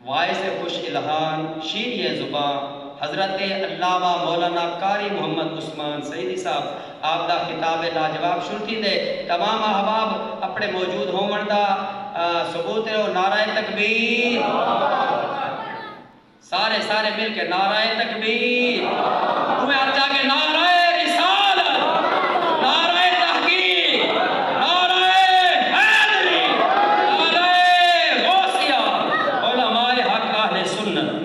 واعظ خوش الہان شیریں زباں حضرت علامہ مولانا قاری محمد عثمان سعیدی صاحب آپ دا خطاب لاجواب شروع تھی دے تمام احباب اپنے موجود ہون دا ثبوت ہے نعرہ تکبیر سارے مل کے نعرہ تکبیر تمہیں آپ جا کے نعرہ رسالت نعرہ تحقیق نعرہ حیدری نعرہ غوثیہ علماء حق اہل سنت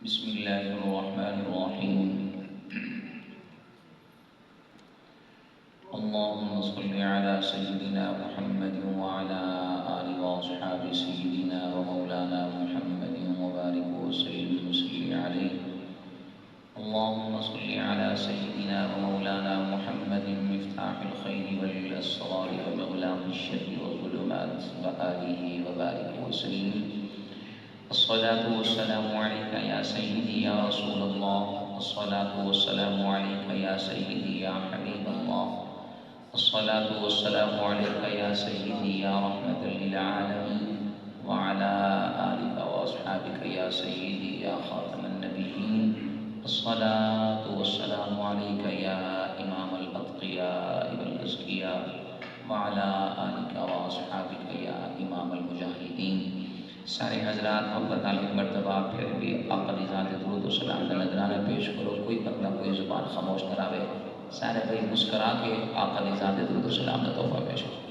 بسم الله الرحمن الرحيم اللهم صل على سيدنا محمد وعلى آل وأصحاب سيدنا ومولانا محمد وبارك وسلم عليه اللهم صل على سيدنا ومولانا محمد مفتاح الخير والأسرار ومغلاق الشر والظلمات وآله وبارك وسلم الصلاة والسلام عليك يا سيدي يا رسول الله الصلاة والسلام عليك يا سيدي يا حبيب الله الصلاة والسلام عليك يا سيدي يا رحمة للعالمين وعلى آلك وأصحابك يا سيدي يا خاتم النبيين الصلاة والسلام عليك يا إمام الأتقياء والأزكياء وعلى آلك وأصحابك يا إمام المجاهدين سارے حضرات محبت علیہ مرتبہ پھر بھی آقا دی ذات درود و سلام کا نذرانہ پیش کرو کوئی بندہ کوئی زبان خاموش نہ رہے سارے بھائی مسکرا کے آقا دی ذات درود و سلام کا تحفہ پیش کرو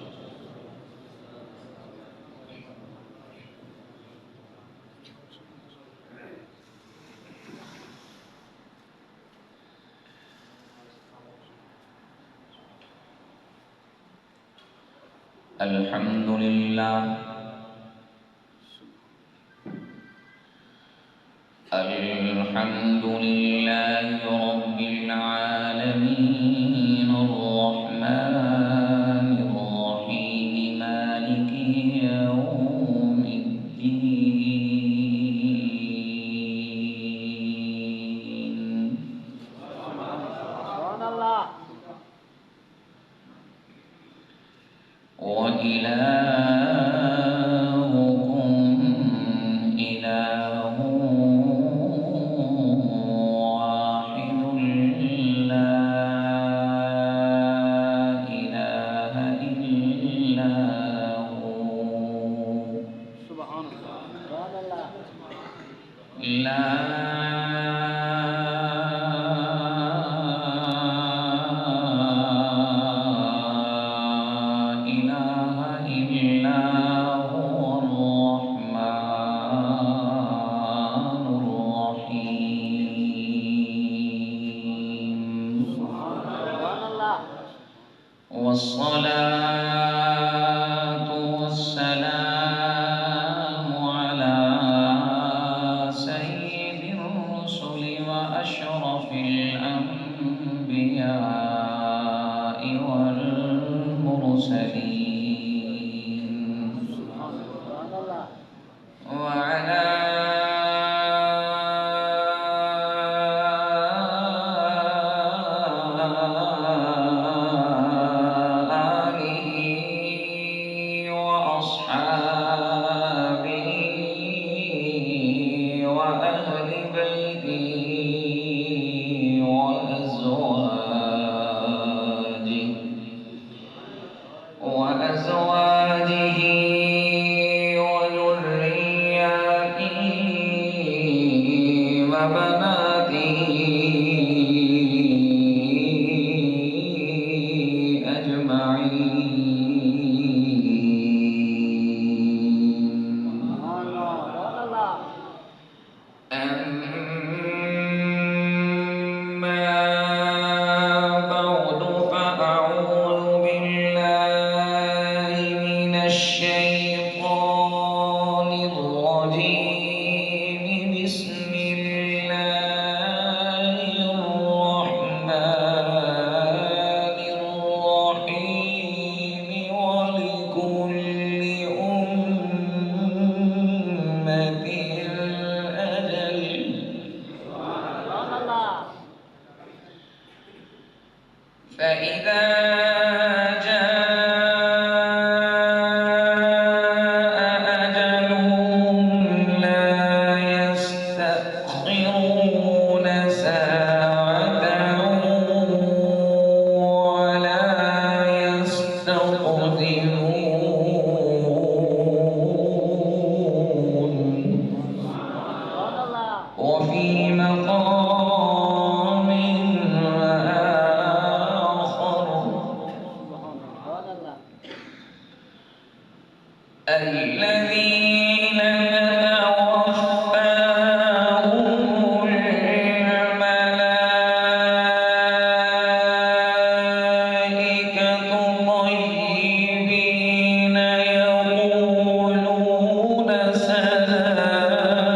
الحمدللہ الحمد لله رب العالمين الرحمن الرحيم مالك يوم الدين سبحان الله والصلاة والسلام على سيد الرسل وأشرف الأنبياء والمرسلين وعلى فإذا جاء أجلهم لا يستأخرون ساعة ولا يستقدمون. وفي مقام آخر الذين تتوفاهم الملائكة طيبين يقولون سلام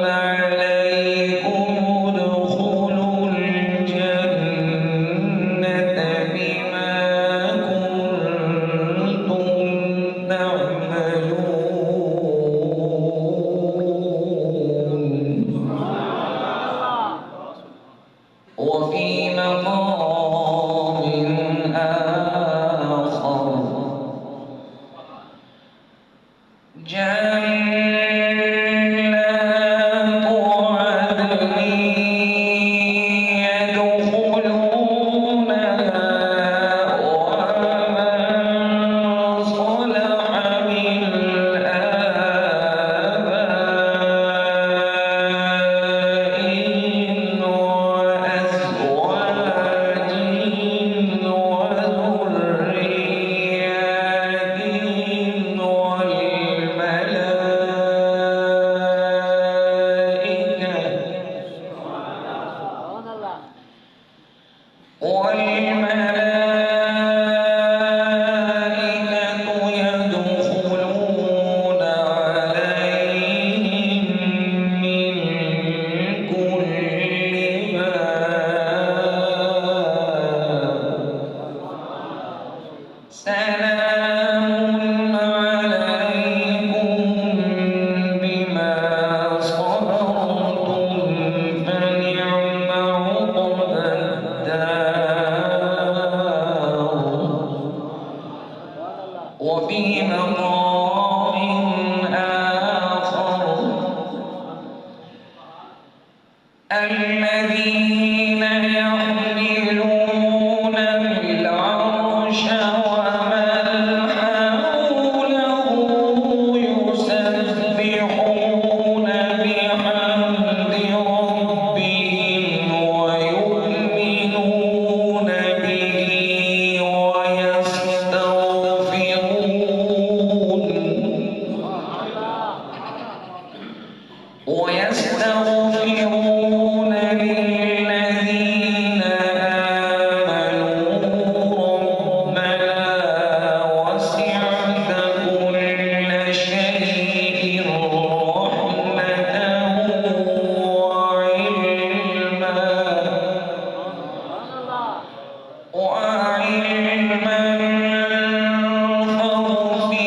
عليكم ادخلوا الجنة بما كنتم وفي مقام آخر جنات عدن يدخلونها ومن صلح من آبائهم وأزواجهم وذرياتهم والملائكة يدخلون عليهم من كل باب سلام عليكم بما صبرتم فنعم عقبى الدار. وفي مقام آخر الذين يحملون العرش ومن حوله يسبحون بحمد ربهم ويؤمنون به ويستغفرون للذين آمنوا ربنا وسعت كل شيء رحمة وعلما فاغفر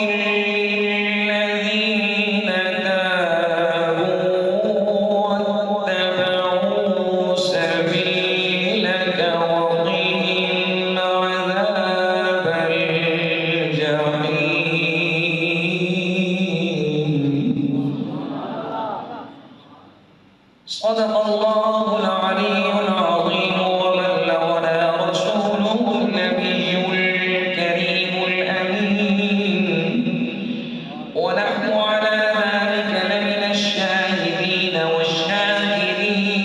للذين تابوا واتبعوا سبيلك وقهم عذاب الجحيم. صدق الله العلي العظيم وبلغنا رسوله النبي الكريم الأمين ونحن على ذلك لمن الشاهدين والشاكرين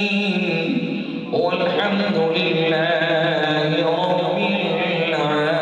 والحمد لله رب العالمين.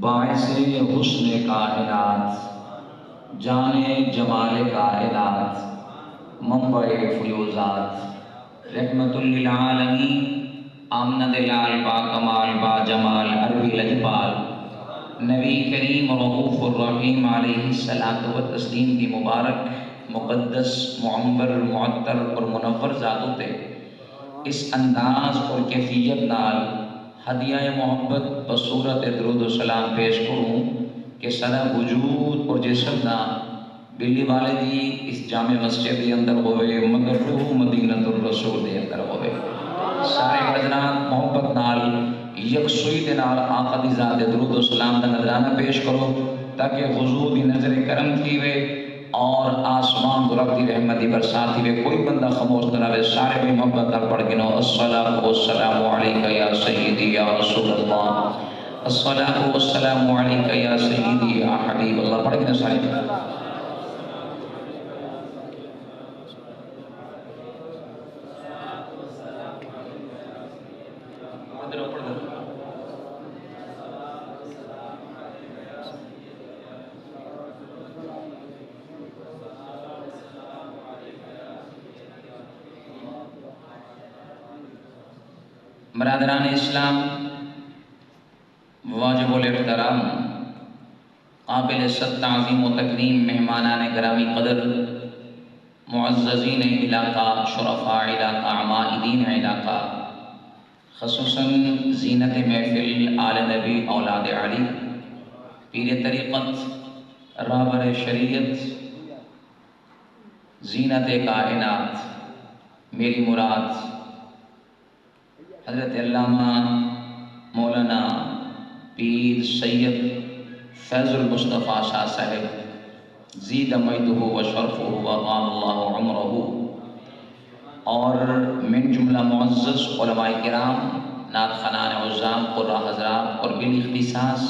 باعث حسن کائنات، جان جمال کائنات، منبع فیوزات، رحمت للعالمین، آمنہ دلال با کمال با جمال عربی لجپال، نبی کریم رؤوف الرحیم علیہ الصلاۃ والتسلیم کی مبارک مقدس معمر معطر اور منور ذاتوں تے اس انداز اور کیفیت نال ہدیہ محبت بصورت درود و سلام پیش کروں کہ سارا وجود اور جسم نہ بلی والے دی اس جامع مسجد کے اندر ہوئے مگر روح مدینۃ الرسول دے اندر ہوئے سارے حضرات محبت نال یکسوئی دے نال آقا دی ذات درود و سلام دا نذرانہ پیش کرو تاکہ حضور دی نظر کرم تھیوے اور آسمان درخت دی رحمت دی برسات تھیوے کوئی بندہ خاموش نہ رہے سارے بھی محبت نال پڑھ کے نو الصلاۃ والسلام علیک یا سیدی یا رسول اللہ، الصلاۃ والسلام علیک یا سیدی یا حبیب اللہ، پڑھ کے نو سارے برادران اسلام، واجب الاحترام، قابل صد تعظیم و تکریم مہمانان گرامی قدر، معززین علاقہ، شرفاء علاقہ، عمائدین علاقہ، خصوصاً زینت محفل آل نبی اولاد علی، پیر طریقت، رہبر شریعت، زینت کائنات، میری مراد حضرت علامہ مولانا پیر سید فیض المصطفیٰ شاہ صاحب زید مجدہ و شرفہ و طال اللہ عمرہ، اور من جملہ معزز علماء کرام، نعت خوانان عظام، قراء حضرات اور بالاختصاص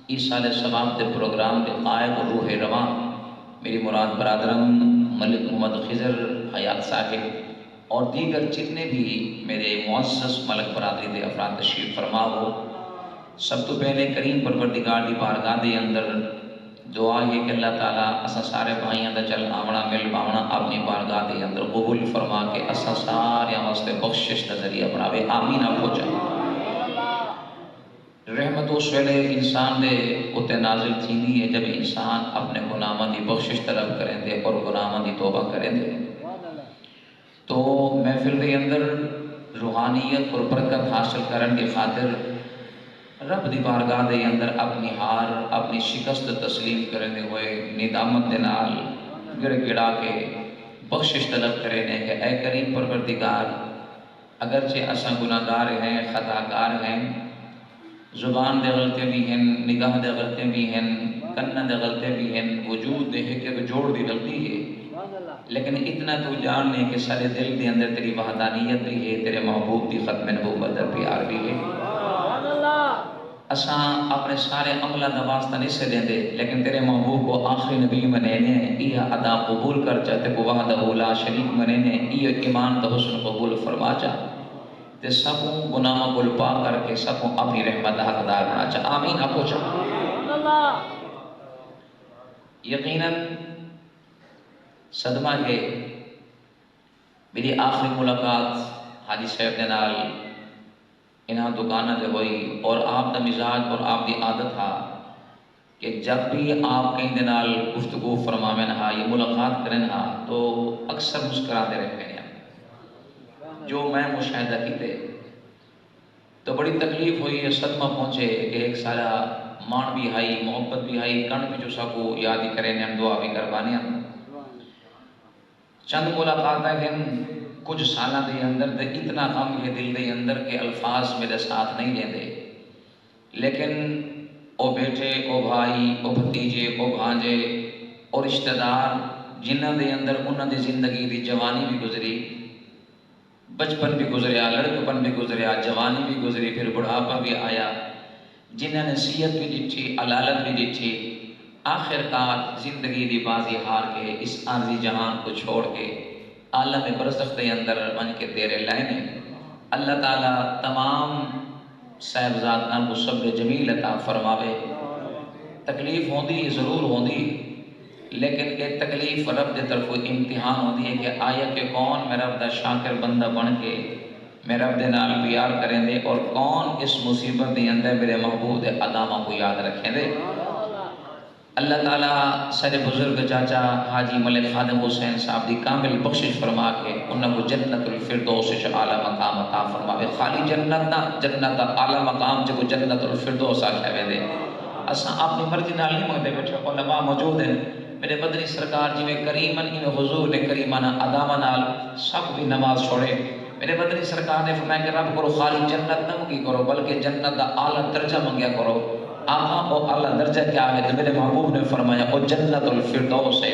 ایصال ثواب کے پروگرام کے قائد اور روح رواں میری مراد برادرم ملک محمد خضر حیات صاحب اور دیگر جتنے بھی میرے معزز ملک برادری دے افراد تشریف فرما ہو، سب تو پہلے کریم پروردگار دی بارگاہ دے اندر دعا ہے کہ اللہ تعالیٰ اساں سارے بھائیاں دا چل آونا مل باونا اپنی بارگاہ دے اندر قبول فرما کے اساں سارے واسطے بخشش دا ذریعہ بناوے، آمین آپ ہو جائے۔ رحمت اس ویلے انسان دے اتے نازل تھیندی ہے جب انسان اپنے گناہاں دی بخشش طلب کریں دے اور گناہاں دی توبہ کریں دے، تو محفل کے اندر روحانیت اور برکت حاصل کرنے کی خاطر رب دی بارگاہ دے اندر اپنی ہار اپنی شکست تسلیم کرنے ہوئے ندامت دے نال گڑ گڑا کے بخشش طلب کرنے کہ اے کریم پروردگار، اگرچہ اساں گناہگار ہیں، خطاکار ہیں، زبان دے غلطے بھی ہیں، نگاہ دے غلطے بھی ہیں، کن دے غلطے بھی ہیں، وجود دے کے جوڑ دی غلطی ہے، لیکن اتنا تو جان لیں کہ سارے دل دے اندر تیری وحدانیت بھی ہے، تیرے محبوب دی ختم نبوت دا پیار بھی ہے۔ اساں اپنے سارے عملہ دا واسطہ نہیں سے دیں دے، لیکن تیرے محبوب کو آخری نبی منینے یہ ادا قبول کر چاہتے کو وحدہ لا شریک منینے یہ ایمان دا حسن قبول فرما چاہ تے سبوں گناہ کو پا کر کے سبوں اپنی رحمت حقدار بنا چاہ، آمین آپ ہو چاہ۔ یقیناً صدمہ ہے میری آخری ملاقات حاجی صاحب دے نال انہاں دکانہ دے ہوئی، اور آپ دا مزاج اور آپ دی عادت تھا کہ جب بھی آپ کہیں دے نال گفتگو فرماویں ہاں یہ ملاقات کریں ہاں تو اکثر مسکراتے رہتے ہیں، جو میں مشاہدہ کیتے تو بڑی تکلیف ہوئی، صدمہ پہنچے کہ ایک سالہ مان بھی آئی، محبت بھی آئی، کن بھی جو سا کو یاد ہی کریں دعا بھی کروانے ہیں۔ چند ملاقات ہیں کچھ سالہ دے اندر تے اتنا غم ہے دل دے اندر کہ الفاظ میرے ساتھ نہیں لیندے، لیکن او بیٹے، او بھائی، او بھتیجے، او بھانجے اور رشتہ دار جنہاں دے اندر انہاں دی زندگی دی جوانی بھی گزری، بچپن بھی گزریا، لڑکپن بھی گزریا، جوانی بھی گزری، پھر بڑھاپا بھی آیا، جنہاں نے نصیحت بھی دٹھی، علالت بھی دٹھی، آخر کار زندگی دی بازی ہار کے اس عارضی جہان کو چھوڑ کے عالم برزخ دے اندر بن کے تیرے لائنے اللہ تعالیٰ تمام صاحبزاداں کو صبر جمیل عطا فرماوے۔ تکلیف ہوندی ضرور ہوندی، لیکن یہ تکلیف رب دے طرف امتحان ہوندی ہے کہ آیا کہ کون میرا رب دا شاکر بندہ بن کے میرے رب دے نال پیار کریں دے، اور کون اس مصیبت دے اندر میرے محبوب دے ادامہ کو یاد رکھیں دے۔ اللہ تعالیٰ سارے بزرگ چاچا حاجی ملک خادم حسین صاحب دی کامل بخشش فرما کے انہوں کو جنت الفردوس اعلیٰ مقام عطا فرماوے۔ خالی جنت نہ، جنت اعلیٰ مقام جو جنت الفردوس آخر دے۔ اساں اپنی مرضی نال نہیں مانگتے بیٹھے، علماء موجود ہیں، میرے مدنی سرکار جی میں کریمن ان حضور نے کریمانہ ادامہ نال سب بھی نماز چھوڑے۔ میرے مدنی سرکار نے فرمایا کہ رب کرو خالی جنت نہ منگی کرو، بلکہ جنت دا اعلیٰ درجہ منگیا کرو۔ آقا وہ اعلیٰ درجہ کیا ہے؟ تو میرے محبوب نے فرمایا وہ جنت الفردوس ہے۔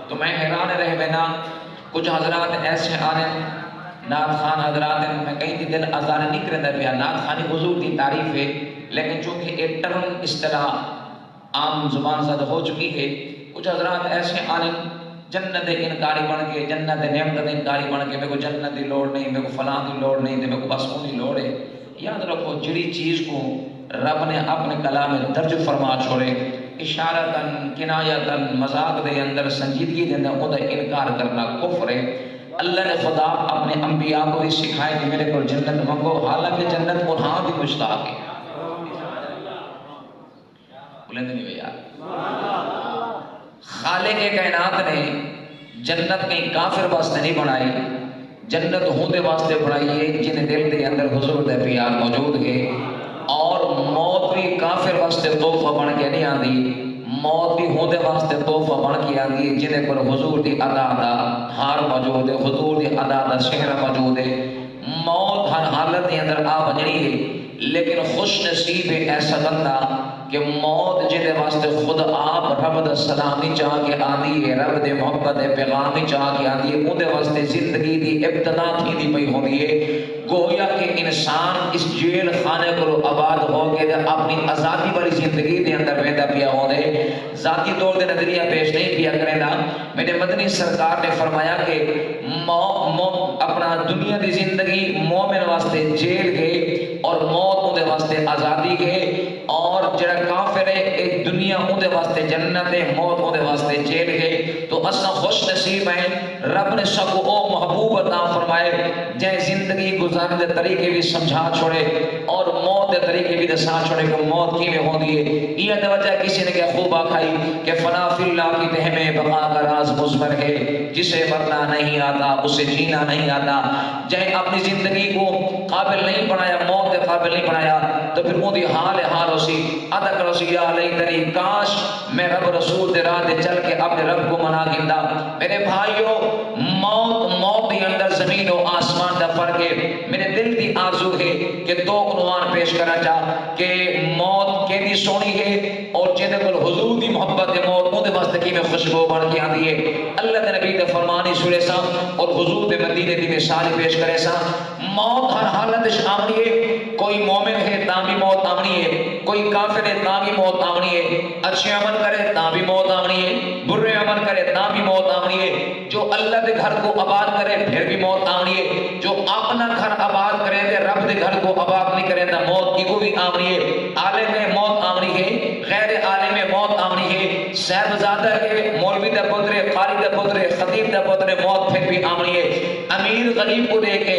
تو میں حیران رہ بنا، کچھ حضرات ایسے آنے نعت خان حضرات ہیں، میں کہیں دن آزار نہیں کرتا پیا، نعت خانی حضور کی تعریف ہے، لیکن چونکہ ایک ٹرم اصطلاح عام زبان زد ہو چکی ہے، کچھ حضرات ایسے آنے جنت انکاری بن کے، جنت نعمت انکاری بن کے، میرے کو جنت دی لوڑ نہیں، میرے کو فلاں دی لوڑ نہیں، میرے کو بس اونی لوڑ ہے۔ یاد رکھو جڑی چیز کو رب نے اپنے کلام میں درج فرما چھوڑے، اشارتاً کنایتاً مذاق دے اندر سنجیدگی دے اندر خود انکار کرنا کفر ہے۔ اللہ نے خدا اپنے انبیاء کو بھی سکھائے کہ میرے کو جنت منگو، حالانکہ جنت قرآن بھی مشتاق ہے۔ بلند نہیں بھیا، خالق کائنات نے جنت کہیں کافر واسطے نہیں بنائی، جنت ہوندے واسطے بنائی ہے جن دل دے اندر حضور دے پیار موجود ہے۔ اور موت بھی کافر واسطے تحفہ بن کے نہیں آندی، موت بھی ہوندے واسطے تحفہ بن کے آندی ہے جنہیں پر حضور دی ادا دا ہار موجود ہے، حضور دی ادا دا شہر موجود ہے۔ موت ہر حالت کے اندر آ بجنی ہے، لیکن خوش نصیب ہے ایسا بندہ کہ موت جنہیں واسطے خود آپ رب دا سلامی چاہ کے آدھی ہے، رب دے محبت دے پیغامی چاہ کے آدھی ہے، اندھے واسطے زندگی دی ابتدا تھی دی پئی ہوندی ہے۔ گویا کہ انسان اس جیل خانے کو آباد ہو کے اپنی آزادی والی زندگی دے اندر پیدا پیا ہوندے، ذاتی طور دے نظریہ پیش نہیں کیا کرے گا۔ میرے مدنی سرکار نے فرمایا کہ اپنا دنیا دی زندگی مومن واسطے جیل گئے اور موت اندھے واسطے آزادی گئے، اور جڑا کافر ہے ایک دنیا اندھے واسطے جنت ہے، موت اندھے واسطے جیل گئے۔ تو اساں خوش نصیب ہیں، رب نے سب کو او محبوب عطا فرمائے جائے زندگی گزارنے دے طریقے بھی سمجھا چھوڑے اور موت دے طریقے بھی دسا چھوڑے کہ موت کی میں ہوندی ہے۔ یہ دے وجہ کسی نے کہ خوب آکھائی کہ فنا فی اللہ کی تہ میں بقا کا راز مضمر ہے، جسے مرنا نہیں آتا اسے جینا نہیں آتا۔ جائے اپنی زندگی کو قابل نہیں بنایا، موت کے قابل نہیں بنایا، تو پھر وہ دی حال اسی ادا کرو سی یا لیتنی کاش میں رب رسول دے راہ دے چل کے اپنے رب کو منا گندا۔ میرے بھائیو، موت دی اندر زمین و آسمان دا فرق ہے۔ میرے دل دی آرزو ہے کہ دو عنوان پیش کرنا چاہ کہ موت کیدی سونی ہے اور جیدے کل حضور دی محبت دے موت اندے واسطے کی میں خوشبو بن کے آدھی ہے۔ اللہ دے نبی دے فرمانی سورے سا اور حضور دے مدینے دی مثال پیش کرے سا۔ موت ہر حالت آمنی ہے، کوئی مومن ہے تاں بھی موت آمنی ہے، کوئی کافر ہے تاں بھی موت آمنی ہے، اچھے عمل کرے تاں بھی موت آمنی ہے، برے عمل کرے تاں بھی موت آمنی ہے، جو اللہ دے گھر کو آباد کرے پھر بھی موت آمنی ہے، جو اپنا گھر آباد کرے دے رب دے گھر کو آباد نہیں کرے تا موت کی کو بھی آمنی ہے۔ عالم میں موت آمنی ہے، غیر عالم میں موت آمنی ہے، صاحبزادہ کے مولوی دے پترے، قاری دے پترے، خطیب دے پترے، موت پھر بھی آمنی ہے۔ امیر غریب کو دے کے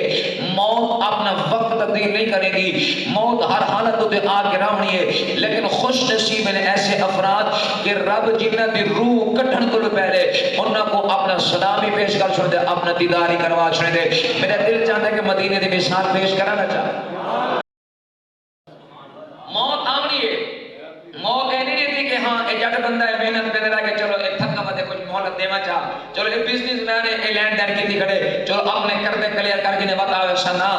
موت اپنا وقت تبدیل نہیں کرے گی، موت ہر حالت تے آ کے رہنی ہے، لیکن خوش نصیب ہیں ایسے افراد کہ رب جنہ دی روح کٹھن کو پہلے انہاں کو اپنا سلامی پیش کر چھوڑ دے، اپنا دیداری کروا چھوڑ دے۔ میرا دل چاہتا ہے کہ مدینے دی مثال پیش کرنا چاہ۔ موت آمنی ہے، موت ہے نہیں تھی کہ ہاں اے جٹ بندہ ہے محنت پہ رہا کہ چلو اے تھکا مدے کچھ مہلت دیوا چاہ، چلو اے بزنس مین ہے اے لینڈ دین کی تھی کھڑے، چلو اپنے کردے کلیئر کر جنہیں بتاوے سنا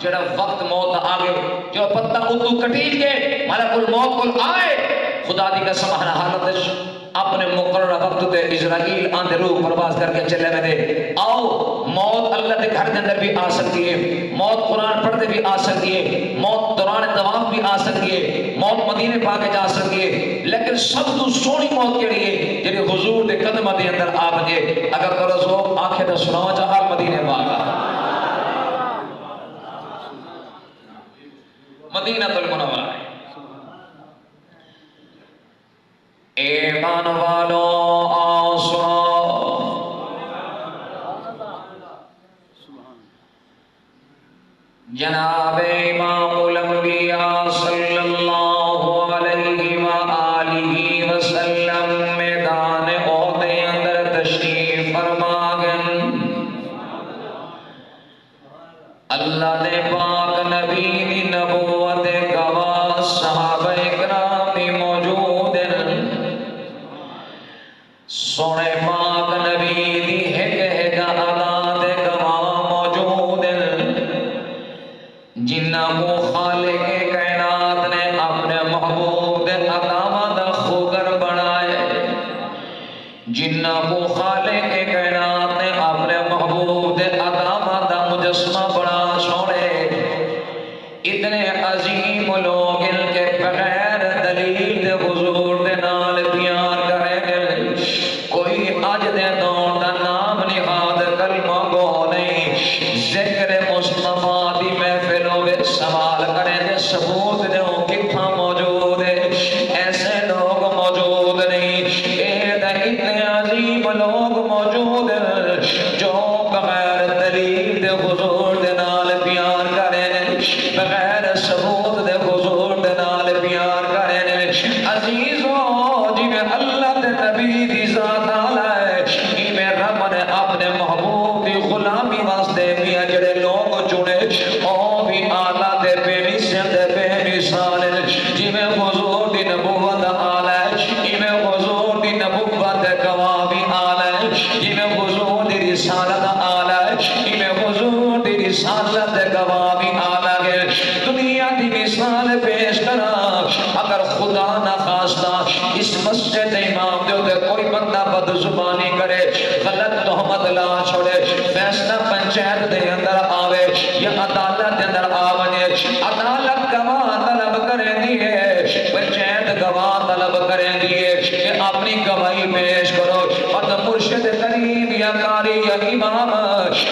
جڑا وقت موت آگے جو پتہ اتو کٹیج کے ملک الموت کل آئے، خدا دی قسم ہر حالت اپنے مقررہ وقت تے اسرائیل آندے روح پرواز کر کے چلے میں دے۔ آؤ موت اللہ دے گھر کے اندر بھی آ سکتی ہے، موت قرآن پڑھتے بھی آ سکتی ہے، موت دوران طواف بھی آ سکتی ہے، موت مدینے پا کے جا سکتی ہے، لیکن سب تو سونی موت کے لیے جنہیں حضور دے قدمہ دے اندر آ بجے اگر کرو سو آنکھیں تو سناو چاہا مدینے پا گا۔ مدینہ المنورہ ہے۔ ایمان والو آؤ سنو، جناب امام الانبیاء صلی اللہ علیہ وآلہ وسلم میدان احد دے اندر تشریف فرما گئے۔ اللہ دے پاک نبی دی نبوت گواہ صحابہ کرام بھی موجود ہیں۔ سونے پاک نبی دی ایک ادا دے گواہ موجود ہیں، جنہ کو خالق کائنات نے اپنے محبوب دے اقامہ دا خوگر بنائے، جنہ کو خالق کائنات نے اپنے محبوب دے اقامہ دا مجسمہ بنا چھوڑے۔ اتنے عظیم لوگ ان کے بغیر دلیل دے حضور دے نال پیار کریں گے۔ کوئی اج دے دور دا نام نہاد کلمہ گو نہیں، ذکر مصطفیٰ دی محفلوں وچ سوال کریں دے ثبوت دے کتھاں موجود ہے؟ ایسے لوگ موجود نہیں۔ اے دا اتنے عظیم لوگ موجود ہیں جو بغیر دلیل دے حضور دے نال پیار کریں، بغیر ثبوت دے حضور دے نال پیار کریں۔ عزیزو جی میں اللہ دے نبی دی ذات رب نے اپنے محبوب کی غلامی واسطے بھی جڑے لوگ چنے او بھی آلہ دے بے مثل دے بے مثال، جی میں حضور دی نبوت آلہ ہے، جی میں حضور دی نبوت گواہ بھی آلہ ہے، جی میں حضور دی رسالت آلہ ہے، جی میں حضور دی رسالت گواہ بھی آلہ ہے۔ دنیا دی مثال پیش کرا، اگر خدا نہ خواستہ اس مسجد امام دے تے کوئی بندہ بد زبانی کرے، غلط تہمت لا چھوڑے، فیصلہ پنچایت دے اندر آوے یا عدالت دے اندر آوے، عدالت گواہ طلب کریں دیئے، پنچایت گواہ طلب کریں دیئے کہ اپنی گواہی پیش کرو، اور مرشد کریم یا قاری یا امام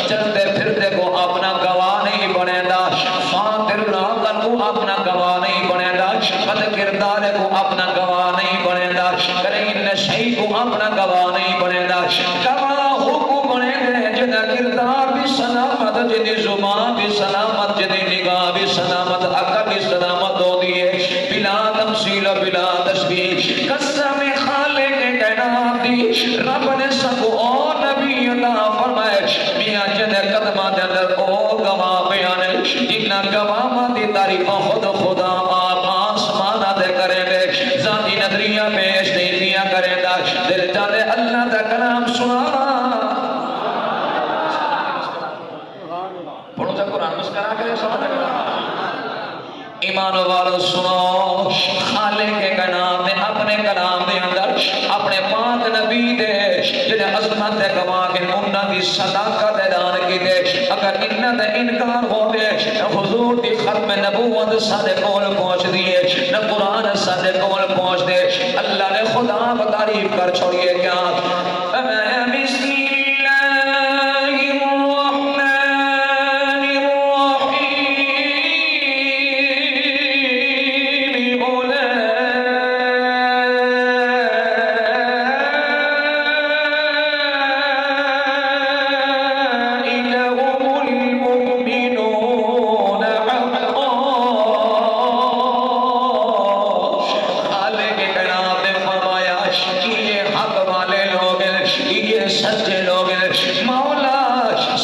چلتے پھرتے کو اپنا گواہ نہیں بنے دا، فاتر راغل کو اپنا گواہ نہیں بنے دا، بد کردار کو اپنا گواہ نہیں بنے دا، کریم نشئی کو اپنا گواہ نہیں بنے دا۔ گواہ کو بنے دے جنہ کردار بھی سلامت، جنہ زبان بھی سلامت، جنہ نگاہ بھی سلامت، عقل بھی سلامت ہو دیئے، بلا تمثیل بلا تشبیہ۔ قسم خالق کائنات دی رب نے سب او نبی اللہ فرمائے، میاں جنہ قدمہ دے اندر او گواہ بیانے، جنہ گواہ دی تعریف خود خدا آپ آسمانہ دے کریں دے، ذاتی نظریہ پیش نہیں دیا کریں دا، دل چاہے اللہ دا کلام سنانا۔ پڑھو جا قرآن مسکرا کرے سمجھ گا۔ ایمان والو سنو، خالق کائنات نے اپنے کلام دے اندر اپنے پاک نبی دے جنہیں عظمت دے گواہ کے انہاں دی صداقت اعلان کی دے، اگر انہاں دا انکار ہوئے حضور دی ختم نبوت سارے کول پہنچ دیئے، نہ قرآن سارے کول پہنچ دے، اللہ نے خدا بتعریف کر چھوڑیے کیا بسم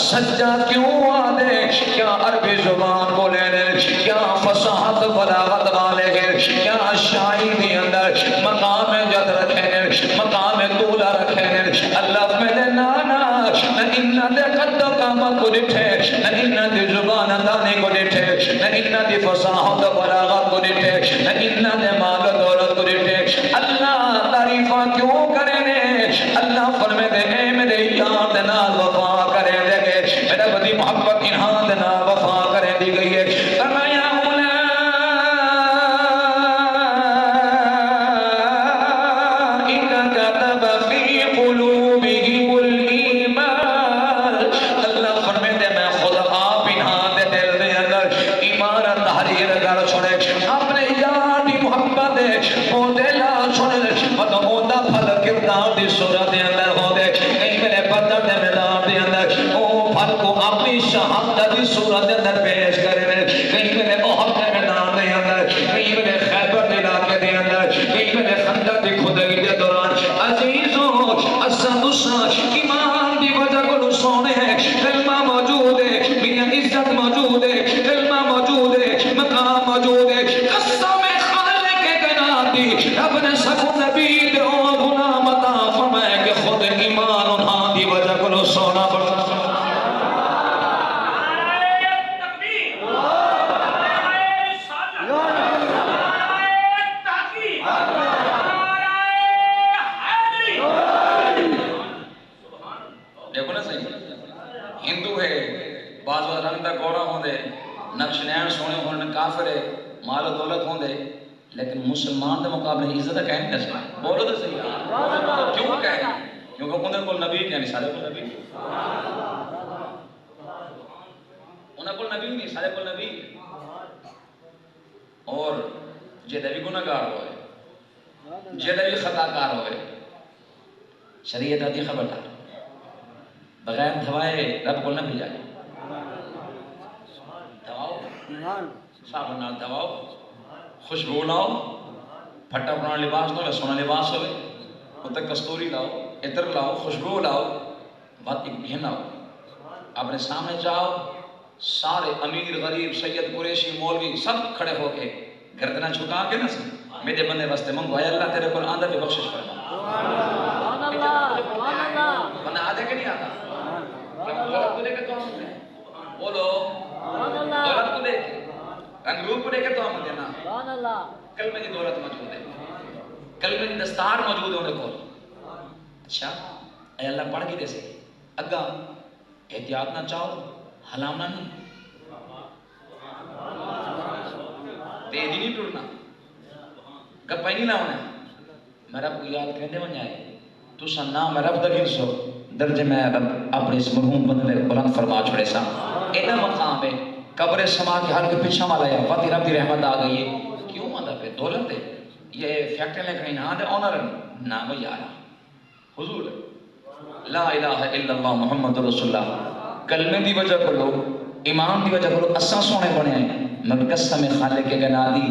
سجا کیوں آدھے، کیا عربی زبان بولے نے، کیا فصاحت بلاغت والے ہیں، کیا شاعری اندر مقام جد رکھے نے، مقام طولہ رکھے نے۔ اللہ میں نے نانا نہ انہ دے قد قامت کو ڈٹھے، نہ انہ دی زبان دانے کو ڈٹھے، نہ انہ دی فصاحت بلاغت کو ڈٹھے، نہ انہ دے مال دولت کو ڈٹھے۔ اللہ تعریفہ کیوں کرے نے؟ اللہ فرمے دے اے میرے یار دے نال وفا کرے دے گے، میرے بدی محبت انہاں دے نال وفا کرے دی گئی ہے۔ فرمایا دے پودے لا چھوڑے مطلب اوندا پھل کردار دی صورت دے اندر ہو دے کئی میرے بدر دے میدان دے اندر او پھل کو اپنی شہادت دی صورت دے اندر پیش کرے کئی میرے احد دے میدان دے اندر کئی میرے خیبر دے علاقے دے اندر کئی میرے خندق دی کھدائی دے دوران عزیزوں اسد ایمان دی وجہ کو سونے کلمہ موجود ہے میاں عزت موجود ہے کلمہ موجود ہے مقام موجود ہے قسم خالق کائنات دی رب نے سب نبی دے او غلام عطا فرمایا کہ خود ایمان انہاں دی وجہ کو سونا پڑتا ہندو ہے بعض وقت رنگ دا گوڑا ہوندے نقش نین سونے ہونے کافر ہے مال و دولت ہوندے لیکن مسلمان دے مقابلے عزت کہیں نہیں دسے بولو تو صحیح کیوں کہیں کیونکہ انہیں کو نبی کہیں نہیں سارے کو نبی انہیں کو نبی نہیں سارے کو نبی اور جیدہ بھی گناہگار ہوئے جیدہ بھی خطا کار ہوئے شریعت آتی خبردار بغیر دھوائے رب کو نہ بھی جائے دھواؤ صابن نال دھواؤ خوشبو لاؤ پھٹا پرانا لباس دو یا سونا لباس ہوئے اتر کستوری لاؤ عطر لاؤ خوشبو لاؤ بات ایک بہن لاؤ اپنے سامنے جاؤ سارے امیر غریب سید قریشی مولوی سب کھڑے ہو کے گردنہ جھکا کے نہ سن میرے بندے واسطے منگو اے اللہ تیرے کو آندہ پہ بخشش فرما بندہ آدھے کہ نہیں آتا دولت کو لے کے تو ہم دیں بولو دولت کو لے کے رنگ روپ کو لے کے تو ہم دینا کلمہ کی دولت موجود ہے کلمہ کی دستار موجود ہے انہیں کو اچھا اے اللہ پڑھ کی دے سے اگا احتیاط نہ چاہو حلام نہ نہیں دے دی نہیں ٹوٹنا گپائی نہیں لاؤنا میں رب کو یاد کہنے بن جائے تو سننا میں رب دگیر سو درجے میں اپنے اس مرحوم بندے بلند فرما چھوڑے سا اینا مقام ہے قبر سما کے حال کے پیچھا مالا یا فاتی رب دی رحمت آ گئی ہے کیوں آدھا پہ دولت ہے یہ فیکٹر میں کہیں نہ دے آنر نام یارا حضور لا الہ الا اللہ محمد رسول اللہ کلمے دی وجہ کو لو ایمان دی وجہ کو لو اساں سونے بنے ہیں مگر قسم خالق کے گنا دی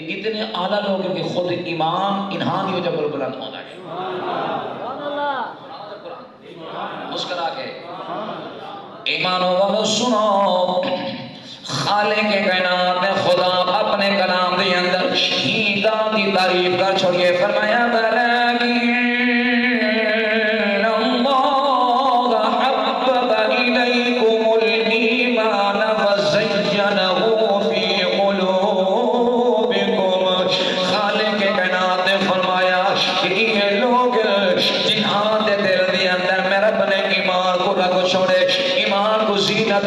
اتنے اعلیٰ لوگ ہیں کہ خود ایمان انہاں دی وجہ کو بلند ہونا ہے مسکرا کے ایمانوں والو سنو خالق کائنات نے خدا اپنے کلام دے اندر ہی ذات کی تعریف کر چھوڑیے فرمایا بلاگی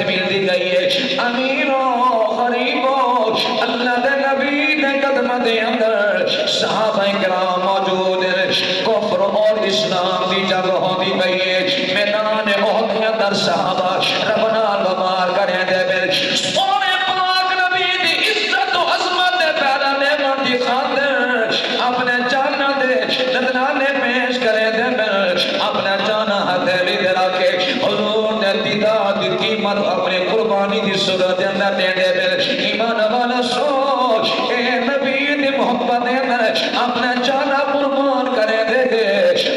ملتی گئی ہے امیروں غریبوں اللہ دے نبی دے قدم دے اندر صحابہ کرام موجود ہیں کفر اور اسلام کی جنگ ہوتی گئی ہے میدان احد کے اندر صحابہ رب نال وبار کریں دے پھر سونے پاک نبی دی عزت و عظمت دے پیدا نعمت دی خاطر اپنے جانا دے نذرانے پیش کریں دے پھر اپنا جانا ہتھیلی دے رکھے حضور نے دیدار دی قیمت اپنے قربانی دی صورت اندر دے دے دے ایمان والا سوچ اے نبی دی محبت اندر اپنا جانا قربان کرے دے دے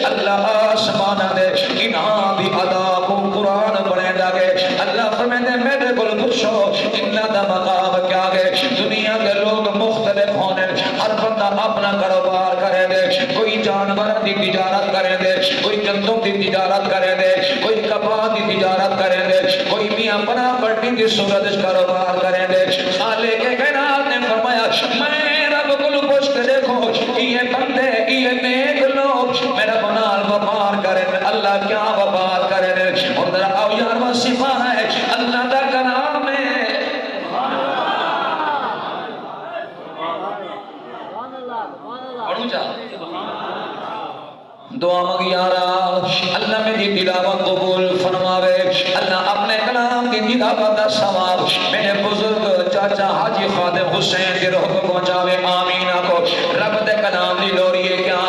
اللہ آسمان دے انہاں دی ادا کو قرآن بنے لگے اللہ فرمائے دے میرے کل پوچھو انہاں دا مقام کیا گئے دنیا کے لوگ مختلف ہونے ہر بندہ اپنا کاروبار کرے دے کوئی جانور دی تجارت کرے دے کوئی جنتوں دی تجارت کرے دے کوئی کپاہ دی تجارت کرے دے کوئی میاں بنا پڑھنے کی صورت کاروبار کریں دے خالق کے کائنات نے فرمایا میں رب کو پوچھ کے دیکھو یہ بندے یہ نیک لوگ میرا بنال وپار کریں اللہ کیا وپار کریں اور ذرا آؤ یار وہ صفا ہے اللہ دا کلام ہے پڑھوں جا دعا مانگ یارا اللہ میری تلاوت قبول فرماوے اللہ اپنے کلام کی تلاوت کا ثواب میرے بزرگ چاچا حاجی خادم حسین کی روح کو پہنچاوے آمین کو رب دی لوری ہے کیا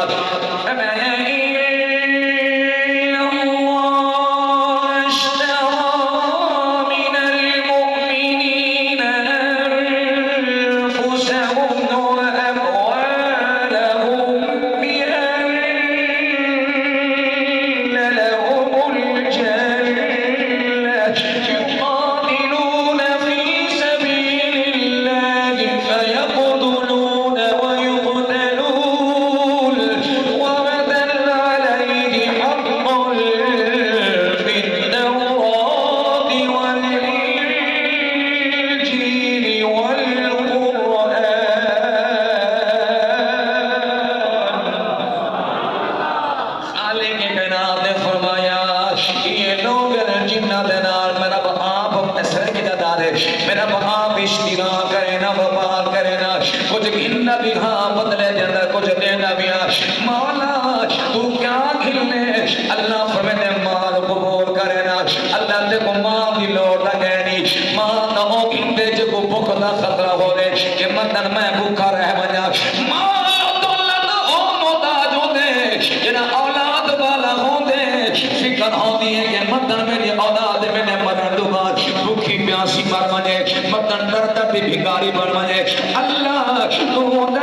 بھکاری بن مجھے اللہ تو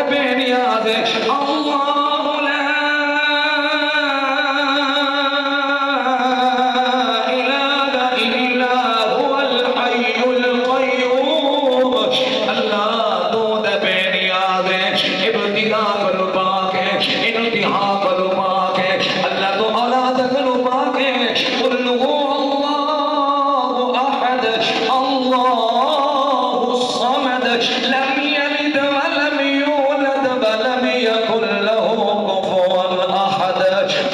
بے نیاز ہے اللہ لا الہ الا هو الحی القیوم اللہ تو بے نیاز ہے ابتدا کرو پاک ہے انتہا کرو پاک ہے اللہ تو اولاد کرو پاک ہے قل هو اللہ احد اللہ لم يلد ولم يولد ولم يكن له كفوا احد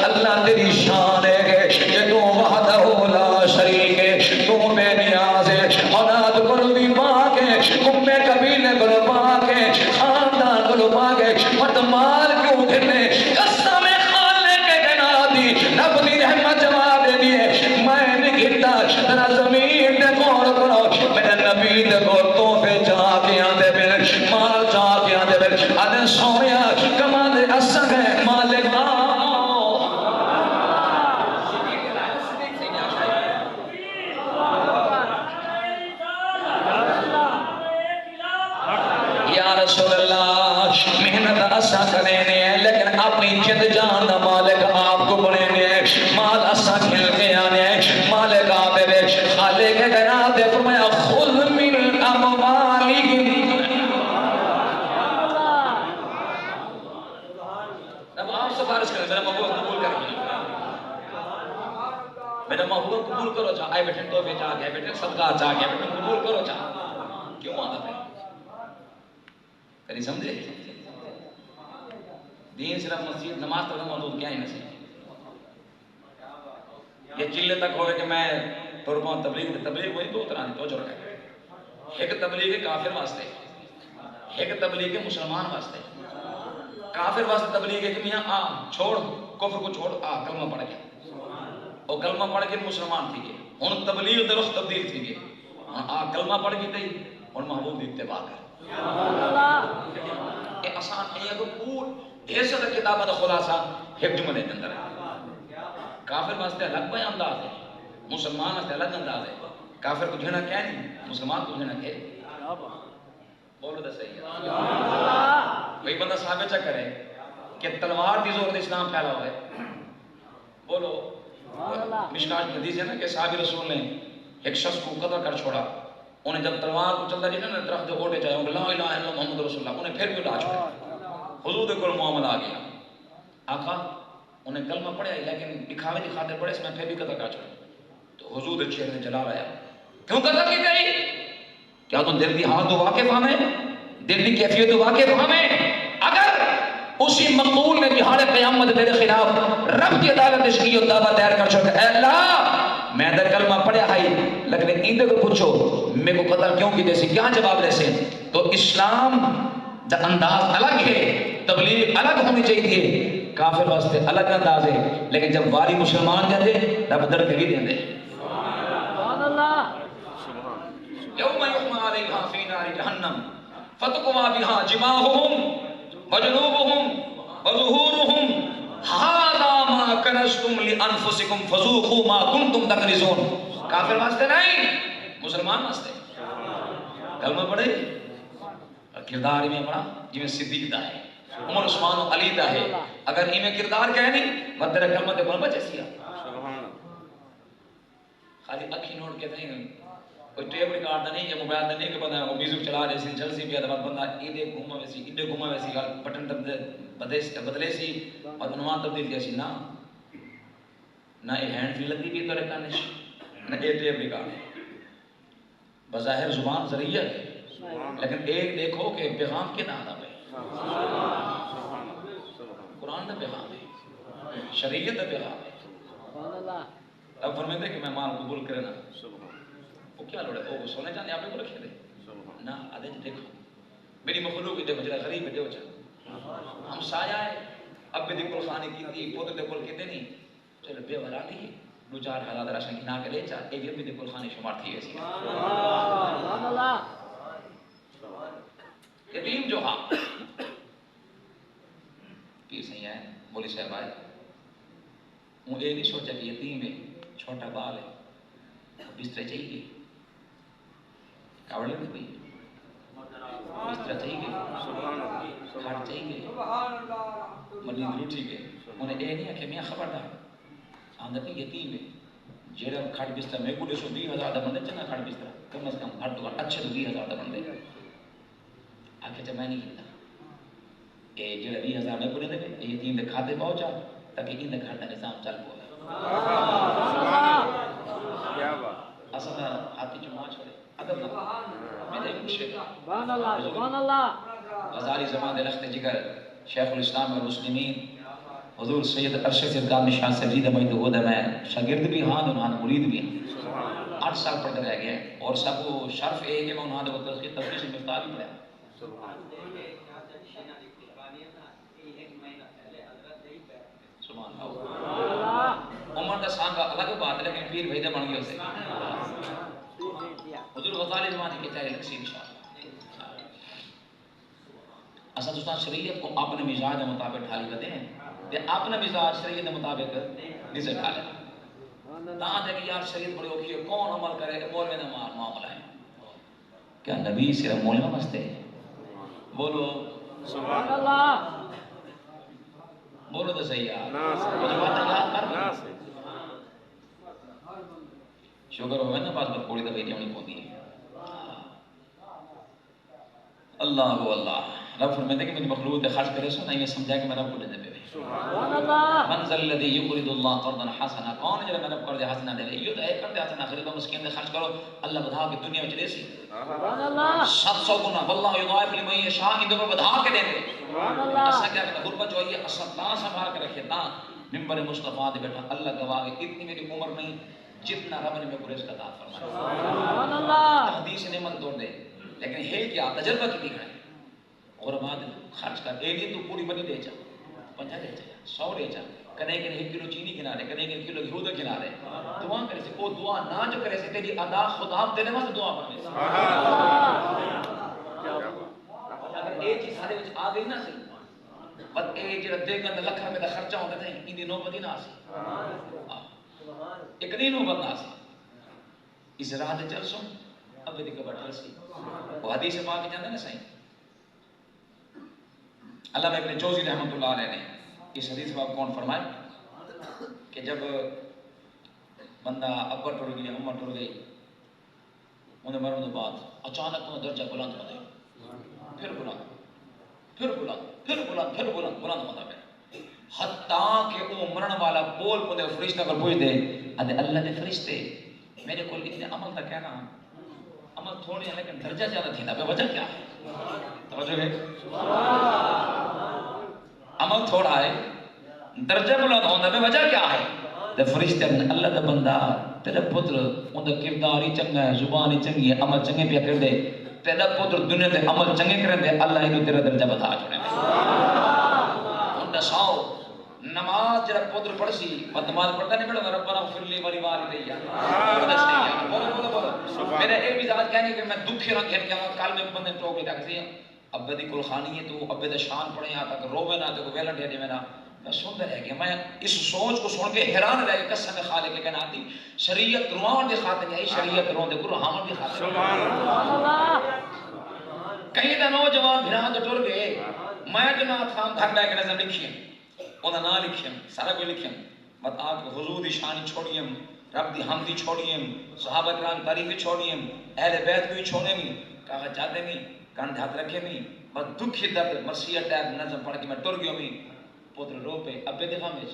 اللہ تیری شان ہے کہ تو وحدہ لا شریک ہے تو بے نیاز ہے اولاد کو بھی پاک ہے امے قبیلے کو پاک ہے خاندان کو پاک ہے مت مال کیوں گھرنے قسم خالق کے گنادی رب دی رحمت جما دے دیے میں نہیں گھرتا ذرا زمین دے غور کرو میرے نبی دے غور تحفے چاہ کے آندے مال چاہ کے آدھے بھر آدھے سویا کما دے اصل ہے مالک یا رسول اللہ محنت اسا کریں لیکن اپنی جد جان دا مالک آپ کو بڑھیں مال اسا کھل کے آنے مالک آپ بے خالق کے گنا دے فرمایا خذ من اموالہم میرا محبوب قبول کریں میرا محبوب قبول کرو چاہ آئے بیٹھن تو بیچا گئے بیٹھن صدقہ چاہ گئے بیٹھن قبول کرو چاہ کیوں آدھا ہے کہیں سمجھے دین صرف مسجد نماز تک محدود کیا ہی نصیب یہ چلے تک ہوئے کہ میں پرمان تبلیغ وہی دو طرح تو جو رہے ایک تبلیغ کافر واسطے ایک تبلیغ مسلمان واسطے کافر واسطے تبلیغ ہے کہ میاں آ چھوڑ کفر کو چھوڑ آ کلمہ پڑھ گیا اور کلمہ پڑھ کے مسلمان تھی گئے ان تبلیغ در رخ تبدیل تھی گئے آ کلمہ پڑھ گئی تھی اور محبوب دی اتباع کر یہ آسان ہے یہ پور ایسا دا کتابہ دا خلاصہ ایک جملے کے اندر ہے کافر واسطے الگ بھائی انداز ہے مسلمان واسطے الگ انداز ہے کافر کو جھنا کیا نہیں مسلمان کو جھنا کیا بولو دا صحیح ہے کوئی بندہ ثابت چا کرے کہ تلوار دی زور دے اسلام پھیلا ہوئے بولو مشکات حدیث ہے نا کہ صحابی رسول نے ایک شخص کو قتل کر چھوڑا انہیں جب تلوار کو چلتا جی نا درخت دے اوٹے چاہے لا الہ الا محمد رسول اللہ انہیں پھر بھی اٹھا چھوڑا حضور دے کول معاملہ آ گیا آقا انہیں کلمہ پڑھا لیکن دکھاوے دی خاطر پڑھے اس میں پھر بھی قتل کر چھوڑا تو حضور دے چہرے جلال آیا کیوں قتل کی گئی کیا تم دل دی حال تو واقف ہمیں دل دی کیفیت تو واقف ہمیں اگر اسی مقتول نے دہاڑ قیامت تیرے خلاف رب کی عدالت اس کی دعویٰ تیار کر چھوڑا اے اللہ میں در کلمہ پڑھے آئی لیکن اندے کو پوچھو میں کو قتل کیوں کی جیسے کیا جواب دے سے تو اسلام دا انداز الگ ہے تبلیغ الگ ہونی چاہیے کافر واسطے الگ انداز ہے لیکن جب واری مسلمان جاتے رب در بھی دیں دے یوم یحمى علیہا فی نار جہنم فتقوی بہا جباہہم وجنوبہم وظهورهم هذا ما كنزتم لانفسكم فذوقوا ما كنتم تكنزون. کافر واسطے نہیں، مسلمان واسطے. کلمہ پڑھے کردار میں بڑا جی صدیق دا ہے، عمر عثمان و علی دا ہے. اگر میں کردار کہے نہیں مدر کلمہ تے بن بچے سیا. خالی اکھی نوٹ کے نہیں، کوئی ٹیپ ریکارڈ نہیں یا موبائل نہیں کہ بندہ میوزک چلا رہے سی چل سی پیا تو بندہ ایڈے گھوما ویسی ایڈے گھوما ویسی بٹن بدلے سی اور عنوان تبدیل کیا سی. نہ یہ ہینڈ فری لگتی بھی تو ریکارڈ نہ یہ ٹیپ ریکارڈ. بظاہر زبان ذریعہ ہے لیکن ایک دیکھو کہ پیغام کے نام ہے. قرآن کا پیغام ہے، شریعت کا پیغام ہے. اب فرمائیں کہ میں مال قبول کرے نا وہ کیا لوڑے وہ سونے چاندے آپ کو رکھے دے نا آدھے دیکھو میری مخلوق دیکھو جڑا غریب ہے دیکھو ہم سایہ ہے. اب بھی دیکھو خانی کی تھی پوتر دیکھو کہتے نہیں چلو بے والا تھی دو چار حالات راشن کی نہ کرے چاہ ایک بھی دیکھو خانی شمار تھی ایسی یتیم جو ہاں پیر صحیح ہے مولی صاحب آئے وہ یہ نہیں سوچا کہ یتیم ہے چھوٹا بال ہے بستر چاہیے کاوڑ لگی ہوئی بستر چاہیے کھاٹ چاہیے ملین روٹی کے انہیں یہ نہیں ہے کہ میں خبردار آندر کی یتیم ہے جیڑا کھاٹ بستر میں کو 20,000 دا بندے چنگا کھاٹ بستر کم از کم ہر دکان اچھے تو 20,000 دا بندے آکھے چا میں نہیں کیتا یہ جیڑا 20,000 میں کو دے دے یتیم دے کھاتے پہنچا تاکہ ان دے کھاٹ دا نظام چل پوے. اصلا ہاتھی جو ماں چھوڑے ادب نہ میرے مشرق سبحان اللہ سبحان اللہ. غزالی زمان لخت جگر شیخ الاسلام والمسلمین حضور سید ارشد سرکار نشان سجید مجد ہو دے میں شاگرد بھی ہاں انہاں مرید بھی ہیں 8 سال پڑھتے رہ گئے اور سب کو شرف ہے کہ میں انہاں دے وقت کی تفسیر سے مفتاح بھی پڑھا. سبحان اللہ. عمر دا سانگا الگ بات لیکن پیر بھیدہ بن گیا اسے حضور غزالی زمانے کے چاہے لکسی انشاءاللہ. اصلا دوستان شریعت کو اپنے مزاج مطابق ڈھالی کرتے ہیں کہ اپنا مزاج شریعت مطابق نظر ڈھالے تاں کہ یار شریعت بڑی اوکھی ہے کون عمل کرے کہ مولوی نے معاملہ ہے کیا نبی صرف مولوی مستے بولو سبحان اللہ بولو تو صحیح یار مجھے بات یاد کر شکر ہوئے نا پاس پر کوڑی دفعی نہیں ہوتی ہے. اللہ کو اللہ رب فرماتے ہیں کہ میری مخلوق خرچ کرے سو نہیں میں سمجھا کہ میں رب کو دے دے سبحان اللہ. من ذل الذی یقرض اللہ قرضا حسنا کون ہے جو میں رب قرض حسنا دے یہ تو ہے کرتے حسنا غریب مسکین دے خرچ کرو اللہ بدھا کے دنیا میں چلے سی سبحان اللہ 700 گنا واللہ یضاعف لمن یشاء ان پر بدھا کے دیں گے سبحان اللہ. ایسا کیا کہ غربت جو ہے اصل تا سنبھال کے رکھے تا منبر مصطفیٰ دے بیٹھا اللہ گواہ ہے اتنی میری عمر نہیں جتنا رب نے میں گریز کا عطا فرمایا سبحان اللہ. حدیث نعمت توڑ دے لیکن ہے کیا تجربہ کی دکھائے اور بعد خرچ کر ایک دن تو پوری بنی دے جا 50 دے جا 100 دے جا کدے کہ 1 کلو چینی کنارے کدے کہ 1 کلو گھیو دے کنارے دعا کرے سے وہ دعا نہ جو کرے سے تیری ادا خدا دینے واسطے دعا پڑھے سبحان اللہ. اگر یہ چیز سارے وچ آ گئی نا سی بس اے جڑا دے گند لکھ روپے دا خرچہ ہوندا تے ان دی نوبت ہی نہ سی ایک دن نوبت نہ سی اس راہ تے چل سو اب دی کبر سی وہ حدیث پاک جاندے نا صحیح اللہ ابن جوزی رحمۃ اللہ علیہ نے اس حدیث باب کون فرمائے کہ جب بندہ اکبر ٹر گئی عمر ٹر گئی انہیں مرنے کے بعد اچانک انہیں درجہ بلند ہو گئی پھر بلند پھر بلند پھر بلند پھر بلند بلند ہوتا ہے حتیٰ کہ وہ مرن والا بول پہ فرشتہ کر پوچھ دے ادھے اللہ دے فرشتے میرے کو اتنے عمل تک کہنا عمل تھوڑی ہے لیکن درجہ زیادہ تھی نا وجہ کیا ہے توجہ ہے عمل تھوڑا ہے درجہ بلند ہوتا ہے وجہ کیا ہے تے فرشتے اللہ دا بندہ تیرا پتر ان دا کردار ہی چنگا ہے زبان ہی چنگی ہے عمل چنگے پیا کر دے تیرا پتر دنیا تے عمل چنگے کر دے اللہ ہی تیرا درجہ بتا چھوڑے ان دا ساؤ نماز جڑا پتر پڑھ سی نماز پڑھتا نہیں پڑھا ربنا اغفر لی ولی والدیہ بولو میرا ایک مزاج کہنے کہ میں دکھ رنگ کھیل کے کل میں بندے ٹوک لیا کہ ابے دی کل خانی ہے تو ابے دے شان پڑھے یہاں تک روے نہ تو ویلن دے میں نا میں سنتا رہ گیا میں اس سوچ کو سن کے حیران رہ گیا قسم خالق کے کہنا آتی شریعت روان دے خاطر نہیں شریعت روان دے گروہ ہامن دے خاطر سبحان اللہ کہیں دا نوجوان بھیران تو ٹر گئے میں جنات خام گھر بے کے نظر لکھیں انہاں نہ لکھیں سارا کوئی لکھیں بات آگ حضور دی شانی چھوڑیں رب دی حمدی چھوڑیں صحابہ کرام تعریفی چھوڑیں اہل بیت کو چھوڑیں کہا چاہتے نہیں کان دھات رکھے نہیں بس دکھی درد مرثیہ ٹیب نظم پڑھ کے میں ٹر گیا میں پوتر رو پہ ابے دفعہ میں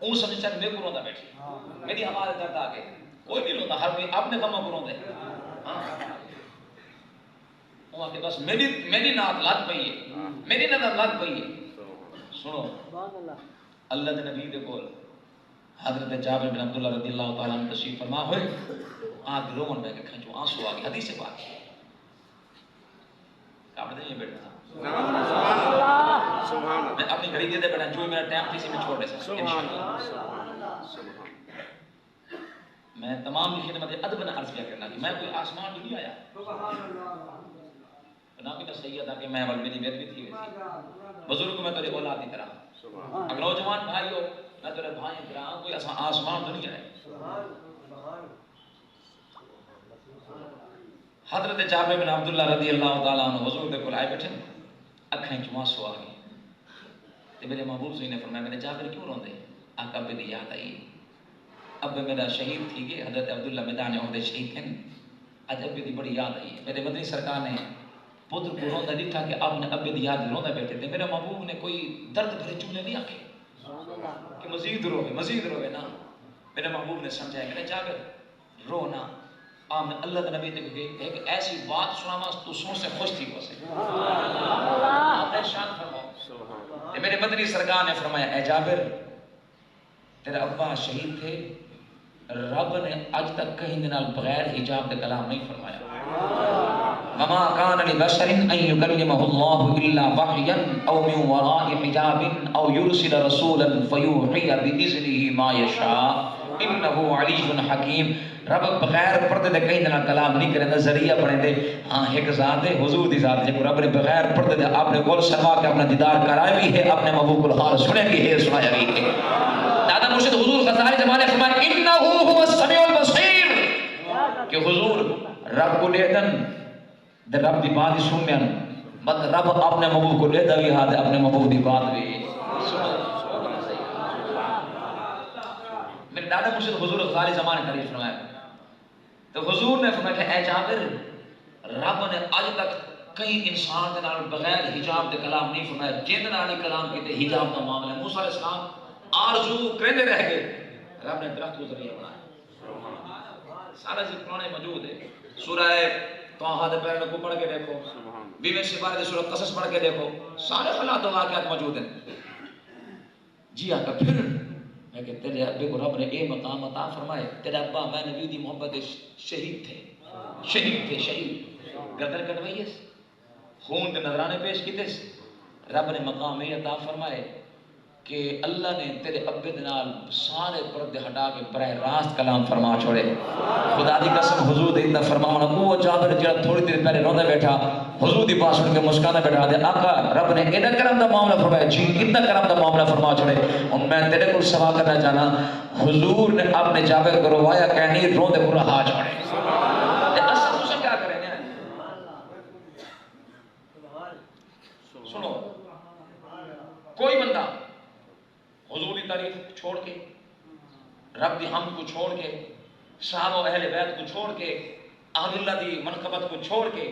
اون سمجھ چاہتے میں کو روندہ بیٹھی میری ہمارے درد آگے کوئی نہیں روندہ ہر کوئی اپنے غمہ کو روندہ ہے وہاں کہ بس میری نات لات پئی ہے میری نظر لات پئی ہے سنو اللہ دے نبی دے کول حضرت جابر بن عبداللہ رضی اللہ تعالیٰ عنہ تشریف فرما ہوئے آگ رومن میں کہ کھنچو آنسو آگے حدیث پاک کام دے یہ بیٹھا میں اپنی گھڑی دے بیٹھا جو میرا ٹائم کسی میں چھوڑ دے سکتا میں تمام کی خدمت ادب نہ عرض کیا کرنا کہ میں کوئی آسمان بھی نہیں آیا نامی کا سیدہ کہ میں اول میری بیت بھی تھی بزرگ میں تیرے اولاد کی طرح اگر نوجوان بھائی ہو میں تیرے بھائی کی طرح کوئی آسمان تو نہیں آئے حضرت جابر بن عبداللہ رضی اللہ تعالیٰ عنہ حضور دے کول آئے بیٹھے اکھیں چوں آنسو آ گئی تے میرے محبوب سے نے فرمایا میرے جابر کیوں روندے آقا ابے دی یاد آئی ابے میرا شہید تھی گئے حضرت عبداللہ میدان عہد شہید تھے آج ابے دی بڑی یاد آئی میرے مدنی سرکار نے پتر کو روندہ دیکھا کہ آپ نے ابے دی یاد روندہ بیٹھے تھے میرے محبوب نے کوئی درد بھرے جملے نہیں آکھے کہ مزید روے نا میرے محبوب نے سمجھایا میرے جابر رو نا آمین اللہ کے نبی نے ایک ایسی بات سناما تو سن سے خوش تھی کو سے آپ نے شان فرماؤ میرے مدنی سرکار نے فرمایا اے جابر تیرا ابا شہید تھے رب نے آج تک کہیں دنال بغیر حجاب دے کلام نہیں فرمایا وما كان لبشر ان يكلمه الله الا وحيا او من وراء حجاب او يرسل رسولا فيوحي باذنه ما يشاء انه علي حكيم رب بغیر پردے دے کہیں نہ کلام نہیں کرے نہ ذریعہ بنے دے ہاں ایک ذات ہے حضور دی ذات ہے رب نے بغیر پردے دے آپ نے گول سما کے اپنا دیدار کرایا بھی ہے اپنے محبوب الحال سنے بھی ہے سنایا بھی ہے دادا مرشد حضور غزالی زمانے فرمایا انه هو السميع البصير کہ حضور رب کو دیدن دے رب دی بات ہی سننے مت رب اپنے محبوب کو دیدا بھی ہاتھ اپنے محبوب دی بات بھی میرے دادا مرشد حضور غزالی زمانے تعریف فرمایا تو حضور نے فرمایا کہ اے جابر رب نے آج تک کئی انسان کے نال بغیر حجاب دے کلام نہیں فرمایا جن نال کلام کیتے حجاب کا معاملہ ہے موسیٰ علیہ السلام آرزو کرتے رہ گئے رب نے درخت کو ذریعہ بنایا سارا ذکر قرآن موجود ہے سورہ توحہ دے پہلے کو پڑھ کے دیکھو 20 سپارے دے سورہ قصص پڑھ کے دیکھو سارے حالات و واقعات موجود ہیں جی آقا پھر میں کہ تیرے ابے کو رب نے اے مقام عطا فرمائے تیرے ابا میں نبی دی محبت شہید تھے شہید گردن کٹوائیے خون کے نظرانے پیش کیتے رب نے مقام اے عطا فرمائے کہ اللہ نے تیرے ابے دنال سارے پردے ہٹا کے براہ راست کلام فرما چھوڑے خدا دی قسم حضور دے اتنا فرمانا وہ جابر جڑا تھوڑی دیر پہلے روندہ بیٹھا حضور دی بات سن کے مسکانہ بیٹھا دے آقا رب نے اتنا کرم دا معاملہ فرمایا جی اتنا کرم دا معاملہ فرما چھوڑے اور میں تیرے کو سوال کرنا چاہنا حضور نے اپنے جابر کو روایا کہنی روندے کو رہا چھوڑے اصل دوسرا کیا کریں گے سنو کوئی بندہ حضور کی تعریف چھوڑ کے رب دی حمد کو چھوڑ کے صحابہ و اہل بیت کو چھوڑ کے اہل اللہ دی منقبت کو چھوڑ کے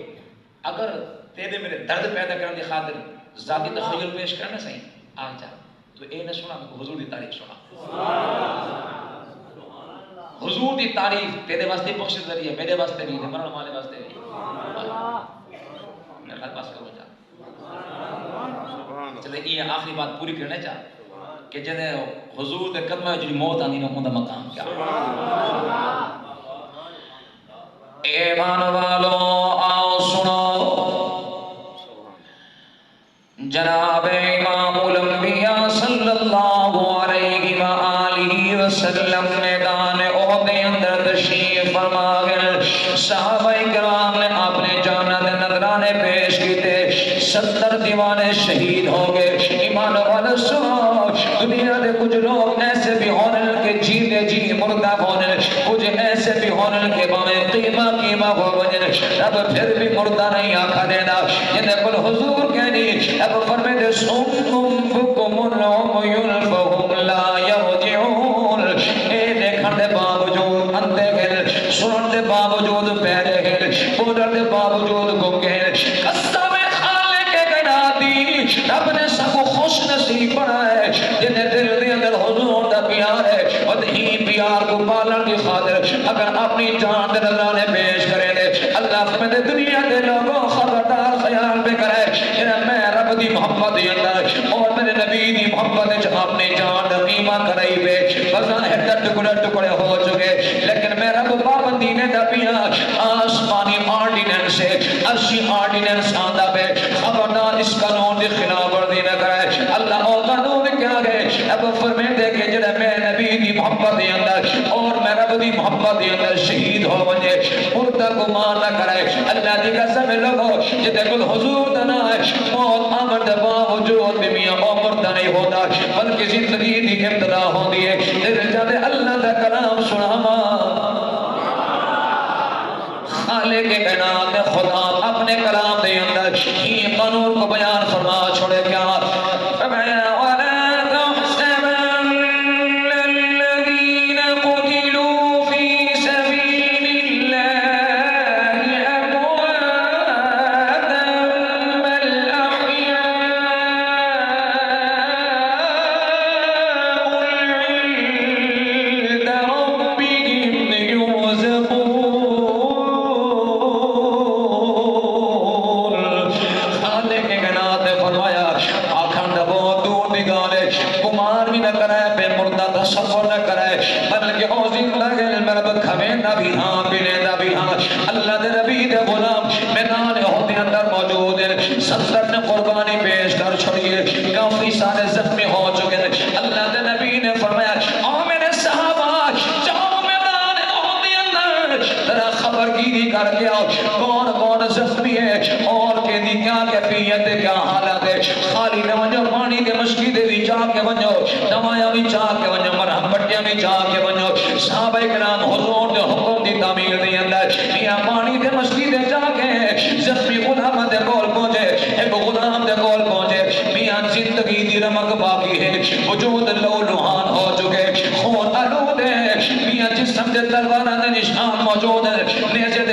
اگر تیرے میرے درد پیدا کرنے کی خاطر ذاتی تخیل پیش کرنا صحیح آ جا تو اے نہ سنا حضور دی تعریف سنا حضور دی تعریف تیرے واسطے بخش ذریعہ میرے واسطے نہیں ہے مرن والے واسطے نہیں میرے خیال پاس کرو جا چلے یہ آخری بات پوری کرنے چاہ کہ جنہیں حضور دے قدمہ جنہی موت آنی نہ ہوندہ مقام کیا ایمان والو آؤ سنو جناب امام الانبیاء صلی اللہ علیہ وآلہ وسلم میدان احد اندر تشریف فرما گئے صحابہ کرام نے اپنے جانت نظرانے پیش کیتے والے شہید ہو گئے ایمان والے سنو دنیا دے کچھ لوگ ایسے بھی ہونے کہ جیتے جی مردہ ہونے کچھ ایسے بھی ہونے کے باویں قیمہ ہو وجن رب پھر بھی مردہ نہیں آکھا دینا جنہیں کل حضور کہنی اب فرمے دے سنم بکم العمیون فہم لا یرجعون اے دیکھن دے باوجود اندے گل سنن دے باوجود پیرے گل بولن دے باوجود گنگے قسم خالق کائناتی رب نے سب کو خوش نصیب بنائے جنہیں دل دے اندر حضور دا پیار ہے اور ہی پیار کو پالن کی خاطر اگر اپنی جان دے نظرانے پیش کریں دے اللہ میں دے دنیا دے لوگوں خبردار خیال پہ کرے جنہیں میں رب دی محبت دی اندر اور میرے نبی دی محبت جب اپنی جان دا قیمہ کرائی بے بظاہر در ٹکڑے ٹکڑے ہو چکے لیکن میں رب پابندی نے دا پیا آسمانی آرڈیننس ہے عرشی آرڈیننس آندہ بے خبردار اس قانون دی خلاف ورزی نہ کرے اللہ او قانون کیا گئے اب فرمے دے کہ جنہیں میں نبی دی محبت دی اندر اور میں رب دی محبت دی اندر شہید ہو بجے مردہ کو مان نہ کرے اللہ دی قسم لگو جتے کل حضور دنا ہے موت آمد باوجود بھی میاں مردہ نہیں ہوتا بلکہ زندگی دی ابتدا ہوتی ہے دل جاتے اللہ دا کلام سنا خالق کائنات خدا اپنے کلام دے اندر ہی قانون کو بیان فرما چھوڑے کیا فرمایا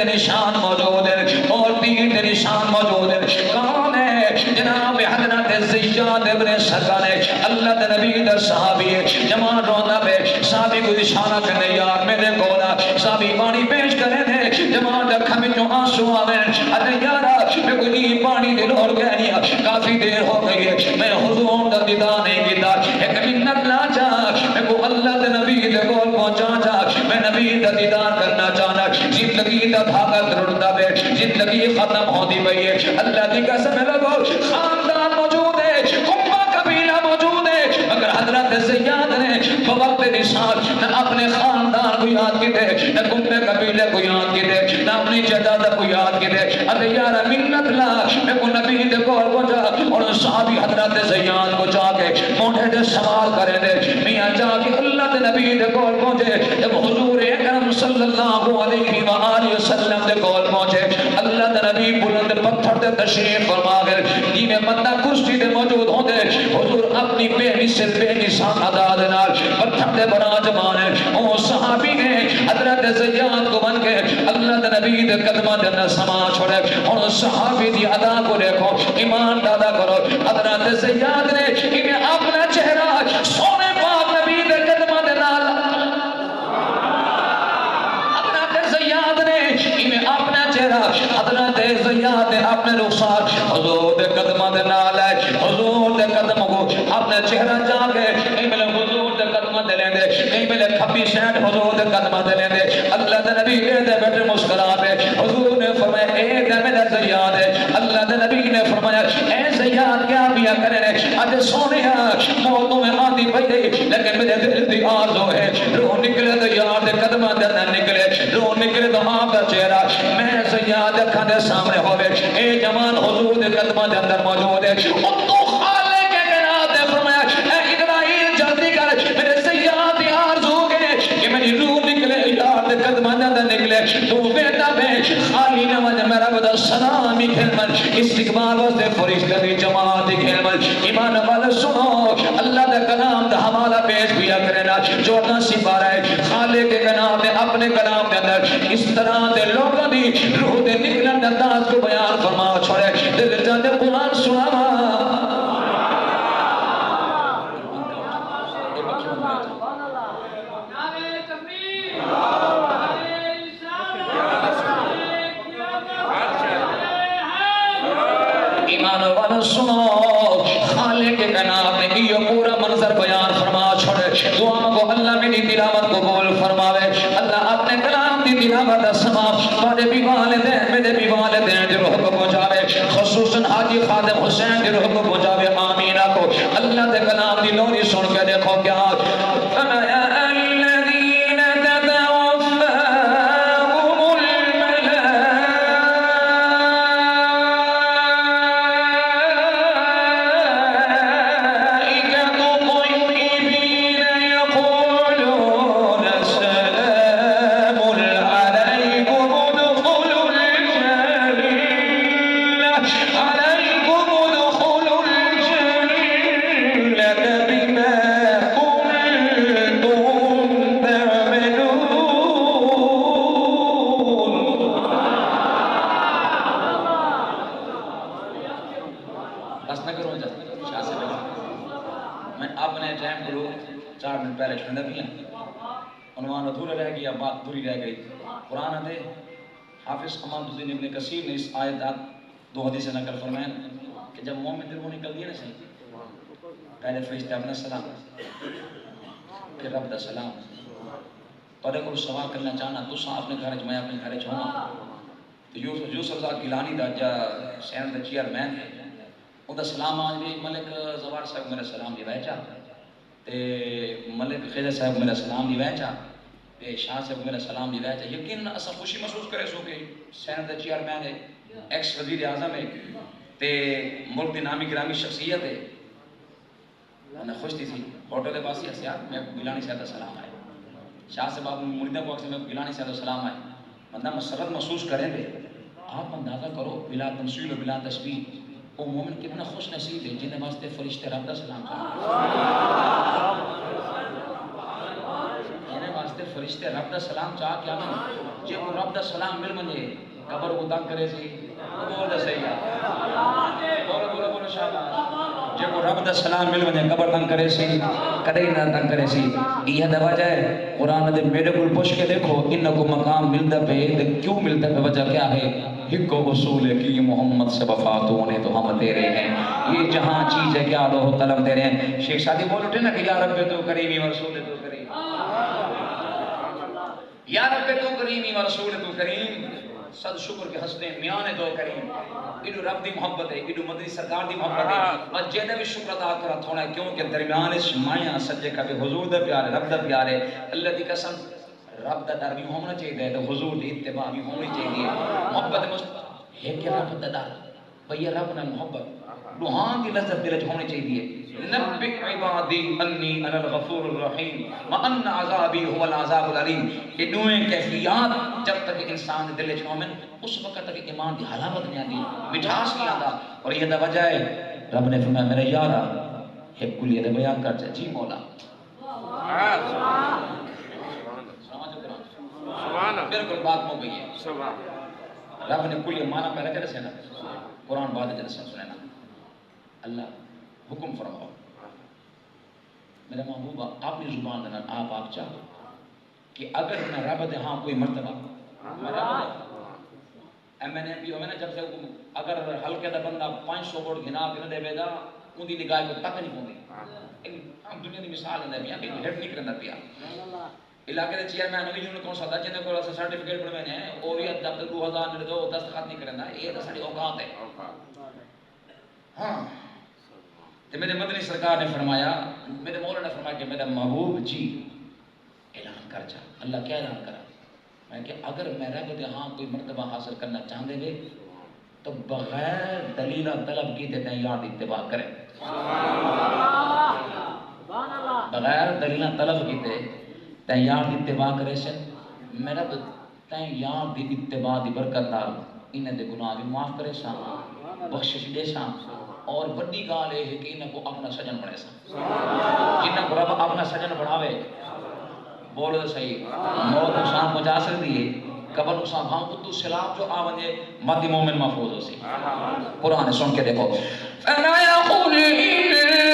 نشان موجود ہے اور تین نشان موجود ہے کون ہے جناب حضرت زیاد ابن سکن اللہ کے نبی در صحابی جماع رونا پہ صحابی کو اشارہ کرنے یار میرے کولا صحابی پانی پیش کرے تھے جماع دکھا میں جو آنسو آویں ارے یارا میں کوئی نہیں پانی دل اور گہنیا کافی دیر ہو گئی ہے میں حضور دا دیدار نہیں کیتا ایک منت لا جا میں کو اللہ کے نبی دے کول پہنچا جا میں نبی دا دیدار کرنا چاہنا زندگی دا دھاگا ترڑتا بے زندگی ختم ہوتی پئی ہے اللہ کی قسم لگو خاندان موجود ہے کنبہ قبیلہ موجود ہے مگر حضرت زیاد نے وقت نشان نہ اپنے خاندان کو یاد کی دے نہ کنبہ قبیلہ کو یاد کی دے نہ اپنی جداد کو یاد کی دے ارے یارا منت لا میں کو نبی دے کول پہنچا اور صحابی حضرت زیاد کو جا کے موٹے دے سوال کرے دے میاں جا کے اللہ دے نبی دے کول پہنچے جب حضور اکرم صلی اللہ علیہ وآلہ وسلم دے کول پہنچے اللہ دے نبی بلند پتھر دے تشریف فرما گئے دین بندہ کرسی دے موجود ہوندے حضور اپنی بے مثل بے نشان ادا دے نال پتھر دے براجمان او صحابی نے حضرت زیاد کو بن کے اللہ دے نبی دے قدمہ دے اندر سما چھوڑے اور صحابی دی ادا کو دیکھو ایمان دادا کرو حضرت زیاد نے انہیں اپنا چہرہ سونے پاک نبی دے قدمہ دے نال حضرت زیاد نے انہیں اپنا چہرہ حضرت زیاد نے اپنے رخسار حضور دے قدمہ دے نال ہے حضور دے قدمہ کو اپنا چہرہ جا کے کہیں ملے حضور دے قدمہ دے لیں دے کہیں ملے کھپی شہد حضور دے قدمہ دے لیں دے اللہ دے نبی دے بیٹھے مسکرا دے حضور نے فرمایا اے دے میرا زیاد ہے اللہ دے نبی نے فرمایا اے زیاد کیا بیا کرے اج سونے موتوں میں آندی پئی لیکن میرے دل دی آرزو ہے روح نکلے تو یار دے قدمہ دے نہ نکلے روح نکلے تو آپ دا چہرہ میں زیاد اکھاں دے سامنے ہوئے اے جوان حضور دے قدمہ دے اندر موجود ہے کھلمن استقبال واسطے فرشتے دی جماعت کھلمن ایمان وال سنو اللہ دا کلام دا حوالہ پیش کیا کرنا 14 سپارہ خالق کے کلام میں اپنے کلام کے اندر اس طرح دے لوگوں دی روح دے نکلن دا انداز کو بیان فرما چھوڑے دل جانے قرآن سنا سنو خالق کے کلام میں یہ پورا منظر بیان فرما چھوڑے دعا مگو اللہ میری تلاوت قبول فرماوے اللہ اپنے کلام دی تلاوت سما میرے بھی والدین میرے بھی والدین دی روح کو پہنچاوے خصوصاً حاجی خادم حسین دی روح کو پہنچاوے آمین آکو اللہ دے کلام دی لوری سن کے دیکھو کیا حافظ حماد الدین ابن کثیر نے اس آیت 2 حدیث نقل فرمائیں کہ جب مومن دل وہ نکل دیا نا صحیح پہلے فرشتے اپنا سلام پھر رب دا سلام پڑے کو سوال کرنا چاہنا تو سا اپنے گھر میں اپنے گھر چھونا تو یوسف زاد گیلانی دا جا سینٹ دا چیئرمین ہے وہ دا سلام آج بھی ملک زوار صاحب میرا سلام دی ویچا تے ملک خیزہ صاحب میرا سلام دی ویچا شاہ صاحب میرا سلام دی رہتا ہے یقین اسا خوشی محسوس کرے سو کہ سینٹ دا چیئرمین ہے ایکس وزیر اعظم ہے تے ملک دی نامی گرامی شخصیت ہے میں خوش تھی ہوٹل باسی اسیات میں گیلانی صاحب دا سلام آئے شاہ صاحب آپ مریدہ کو اکثر میں گیلانی صاحب دا سلام آئے بندہ مسرت محسوس کریں گے آپ اندازہ کرو بلا تمثیل و بلا تشبیہ وہ مومن کتنا خوش نصیب ہے جنہیں واسطے فرشتے رب دا سلام کریں فرشتے رب دا سلام چاہ کیا میں جے کو رب دا سلام مل منجے قبر کو تنگ کرے سی بول دا صحیح ہے بولو شاہباز جے کو رب دا سلام مل منجے قبر تنگ کرے سی کدے نہ تنگ کرے سی یہ دا وجہ ہے قرآن دے میرے کو پوچھ کے دیکھو ان کو مقام ملتا پہ کیوں ملتا پہ وجہ کیا ہے ایک کو وصول ہے کہ محمد سے وفاتوں نے تو ہم تیرے ہیں یہ جہاں چیز ہے کیا لو طلب تیرے ہیں شیخ شادی بول اٹھے نا کہ یا رب تو کریمی ورسول تو کریم یا رب تو کریمی و رسول تو کریم صد شکر کے حسنے میاں تو کریم ایڈو رب دی محبت ہے ایڈو مدنی سرکار دی محبت ہے اور جیدہ بھی شکر ادا کرا تھوڑا ہے کیونکہ درمیان اس مائیاں سجے کا بھی حضور دا پیارے رب دا پیارے اللہ دی قسم رب دا در بھی ہونا چاہیے تو حضور دی اتباع بھی ہونی چاہیے محبت ہے کہ رب دا در بھئی رب نے محبت روحان کی لذت دل ہونی چاہیے نبئ عبادی انی انا الغفور الرحیم وان عذابی هو العذاب العلیم یہ دوئیں کیفیات جب تک انسان دل وچ مومن اس وقت تک ایمان دی حلاوت نہیں آتی مٹھاس نہیں آتا اور یہ دا وجہ ہے رب نے فرمایا میرے یارا ایک کلیہ دے بیان کر جی مولا سبحان اللہ بالکل بات ہو گئی ہے سبحان رب نے کلیہ معنی پہلے کر سے نا قرآن بعد جلد سنے نا اللہ حکم فرماؤ میرے محبوبہ اپنی زبان دینا آپ چاہو کہ اگر میں رب دے ہاں کوئی مرتبہ میں نے جب سے اگر ہلکے دا بندہ 500 ووٹ گھنا کے نہ دے بیدا ان دی نگاہ کو تک نہیں پوندی ہم دنیا دی مثال ہے میاں کہ ہیڈ نہیں کرنا پیا علاقے دے چیئرمین نوی جن کو سدا جن کو سرٹیفکیٹ بنوے نے اور یہ جب تک 2000 نے دو دستخط نہیں کرنا یہ تو ساری اوقات ہے ہاں تو میرے مدنی سرکار نے فرمایا میرے مولا نے فرمایا کہ میرا محبوب جی اعلان کر جا اللہ کیا اعلان کرا میں کہ اگر میں رب دے ہاں کوئی مرتبہ حاصل کرنا چاہتے گے تو بغیر دلیل طلب کی دیتے ہیں یاد اتباع کریں بغیر دلیل طلب کی دیتے ہیں یاد اتباع کریں سے میرا تین یاد دی اتباع دی برکت نال انہیں دے گناہ بھی معاف کرے سا بخشش دے سا اور بڑی گال ہے کہ انہیں کو اپنا سجن بنے سا جنہیں کو رب اپنا سجن بڑھاوے بولو تو صحیح موت نقصان پہنچا سکتی ہے قبر نقصان ہم قدو سلام جو آوانجے مادی مومن محفوظ ہو سی قرآن سن کے دیکھو فَمَا يَقُولِ